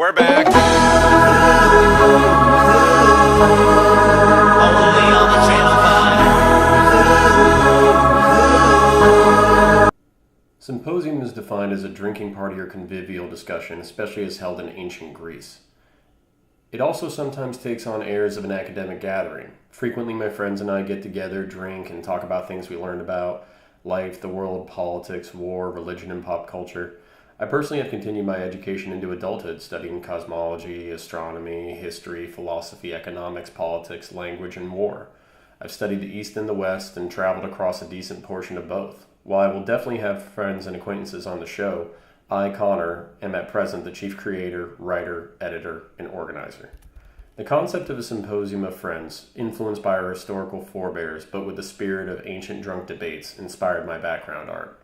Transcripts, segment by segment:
We're back. Only on the Channel 5. Symposium is defined as a drinking party or convivial discussion, especially as held in ancient Greece. It also sometimes takes on airs of an academic gathering. Frequently, my friends and I get together, drink, and talk about things we learned about life, the world, politics, war, religion, and pop culture. I personally have continued my education into adulthood, studying cosmology, astronomy, history, philosophy, economics, politics, language, and war. I've studied the East and the West and traveled across a decent portion of both. While I will definitely have friends and acquaintances on the show, I, Connor, am at present the chief creator, writer, editor, and organizer. The concept of a symposium of friends, influenced by our historical forebears, but with the spirit of ancient drunk debates, inspired my background art.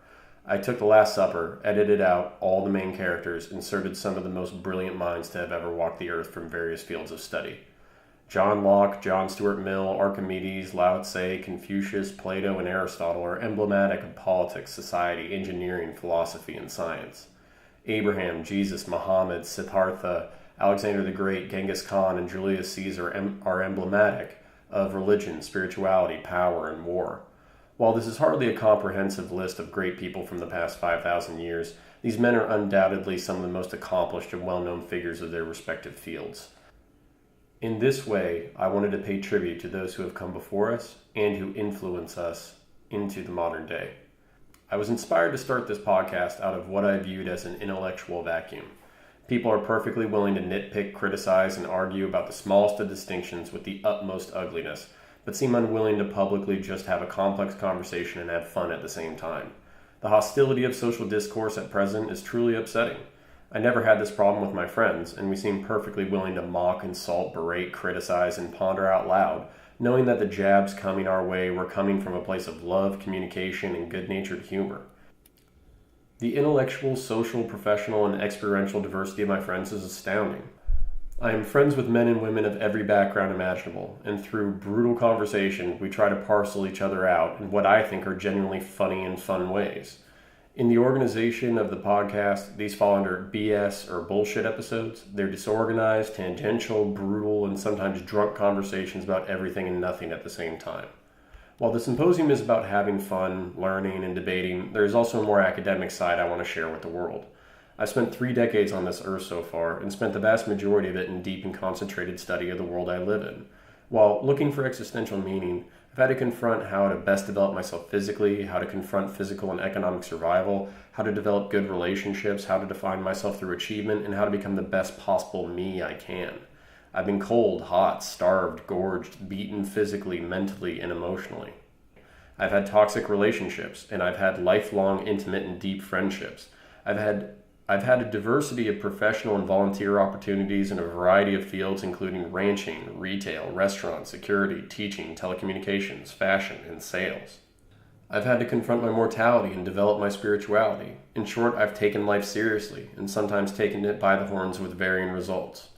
I took The Last Supper, edited out all the main characters, inserted some of the most brilliant minds to have ever walked the earth from various fields of study. John Locke, John Stuart Mill, Archimedes, Lao Tse, Confucius, Plato, and Aristotle are emblematic of politics, society, engineering, philosophy, and science. Abraham, Jesus, Muhammad, Siddhartha, Alexander the Great, Genghis Khan, and Julius Caesar are emblematic of religion, spirituality, power, and war. While this is hardly a comprehensive list of great people from the past 5,000 years, these men are undoubtedly some of the most accomplished and well-known figures of their respective fields. In this way, I wanted to pay tribute to those who have come before us and who influence us into the modern day. I was inspired to start this podcast out of what I viewed as an intellectual vacuum. People are perfectly willing to nitpick, criticize, and argue about the smallest of distinctions with the utmost ugliness, but seem unwilling to publicly just have a complex conversation and have fun at the same time. The hostility of social discourse at present is truly upsetting. I never had this problem with my friends, and we seem perfectly willing to mock, insult, berate, criticize, and ponder out loud, knowing that the jabs coming our way were coming from a place of love, communication, and good-natured humor. The intellectual, social, professional, and experiential diversity of my friends is astounding. I am friends with men and women of every background imaginable, and through brutal conversation, we try to parcel each other out in what I think are genuinely funny and fun ways. In the organization of the podcast, these fall under BS or bullshit episodes. They're disorganized, tangential, brutal, and sometimes drunk conversations about everything and nothing at the same time. While the symposium is about having fun, learning, and debating, there is also a more academic side I want to share with the world. I've spent 3 decades on this earth so far, and spent the vast majority of it in deep and concentrated study of the world I live in. While looking for existential meaning, I've had to confront how to best develop myself physically, how to confront physical and economic survival, how to develop good relationships, how to define myself through achievement, and how to become the best possible me I can. I've been cold, hot, starved, gorged, beaten physically, mentally, and emotionally. I've had toxic relationships, and I've had lifelong, intimate, and deep friendships. I've had a diversity of professional and volunteer opportunities in a variety of fields, including ranching, retail, restaurants, security, teaching, telecommunications, fashion, and sales. I've had to confront my mortality and develop my spirituality. In short, I've taken life seriously, and sometimes taken it by the horns with varying results.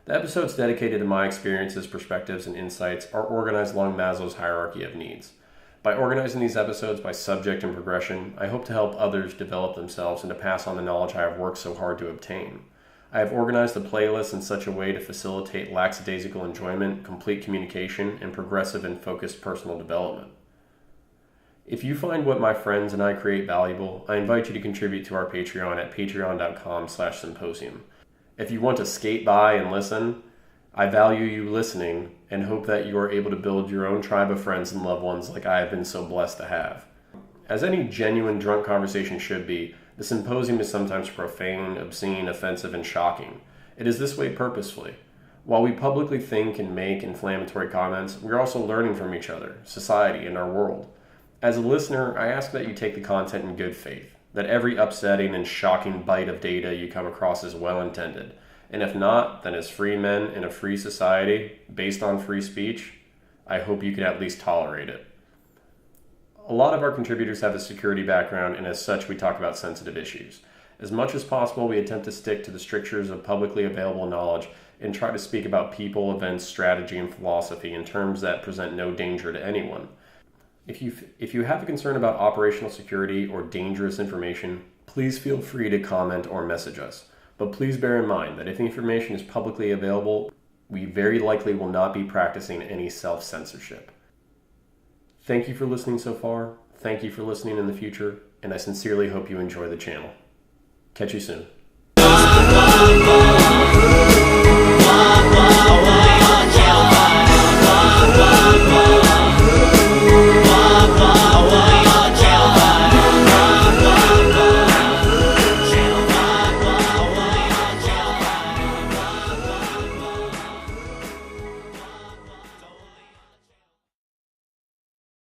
The episodes dedicated to my experiences, perspectives, and insights are organized along Maslow's hierarchy of needs. By organizing these episodes by subject and progression, I hope to help others develop themselves and to pass on the knowledge I have worked so hard to obtain. I have organized the playlist in such a way to facilitate lackadaisical enjoyment, complete communication, and progressive and focused personal development. If you find what my friends and I create valuable, I invite you to contribute to our Patreon at patreon.com/symposium. If you want to skate by and listen, I value you listening and hope that you are able to build your own tribe of friends and loved ones like I have been so blessed to have. As any genuine drunk conversation should be, the symposium is sometimes profane, obscene, offensive, and shocking. It is this way purposefully. While we publicly think and make inflammatory comments, we are also learning from each other, society, and our world. As a listener, I ask that you take the content in good faith, that every upsetting and shocking bite of data you come across is well intended. And if not, then as free men in a free society, based on free speech, I hope you can at least tolerate it. A lot of our contributors have a security background, and as such, we talk about sensitive issues. As much as possible, we attempt to stick to the strictures of publicly available knowledge and try to speak about people, events, strategy, and philosophy in terms that present no danger to anyone. If you have a concern about operational security or dangerous information, please feel free to comment or message us. but please bear in mind that if the information is publicly available, we very likely will not be practicing any self-censorship. Thank you for listening so far, thank you for listening in the future, and I sincerely hope you enjoy the channel. Catch you soon.